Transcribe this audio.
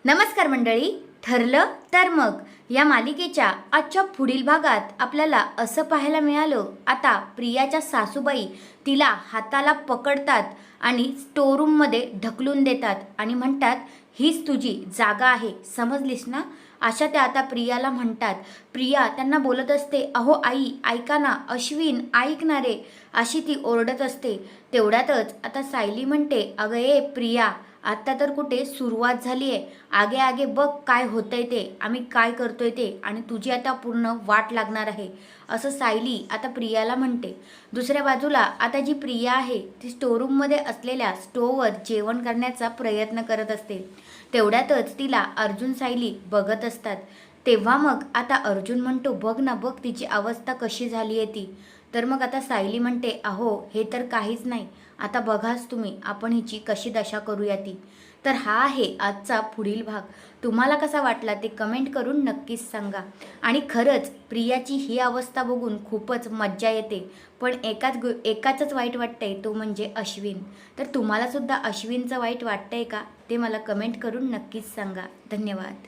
नमस्कार मंडळी. ठरलं तर मग या मालिकेच्या आजच्या पुढील भागात आपल्याला असं पाहायला मिळालं, आता प्रियाच्या सासूबाई तिला हाताला पकडतात आणि स्टोरूममध्ये ढकलून देतात आणि म्हणतात, हीच तुझी जागा आहे, समजलीस ना. अशा त्या आता प्रियाला म्हणतात. प्रिया त्यांना बोलत असते, अहो आई ऐका ना, अश्विन ऐक ना रे, अशी ती ओरडत असते. तेवढ्यातच आता सायली म्हणते, अगं ए प्रिया, आत्ता तर कुठे सुरुवात झाली आहे, आगे आगे बघ काय होतंय ते, आम्ही काय करतोय ते, आणि तुझी आता पूर्ण वाट लागणार आहे, असं सायली आता प्रियाला म्हणते. दुसऱ्या बाजूला आता जी प्रिया आहे ती स्टोरूममध्ये असलेल्या स्टोववर जेवण करण्याचा प्रयत्न करत असते. तेवढ्यातच तिला अर्जुन सायली बघत असतात. तेव्हा मग आता अर्जुन म्हणतो, बघ ना बघ तिची अवस्था कशी झाली आहे ती. तर मग आता सायली म्हणते, अहो हे तर काहीच नाही, आता बघाच तुम्ही आपण हिची कशी दशा करूया ती. तर हा आहे आजचा पुढील भाग. तुम्हाला कसा वाटला ते कमेंट करून नक्कीच सांगा. आणि खरंच प्रियाची ही अवस्था बघून खूपच मज्जा येते, पण एकाचंच वाईट वाटतंय, तो म्हणजे अश्विन. तर तुम्हालासुद्धा अश्विनचं वाईट वाटतंय का ते मला कमेंट करून नक्कीच सांगा. धन्यवाद.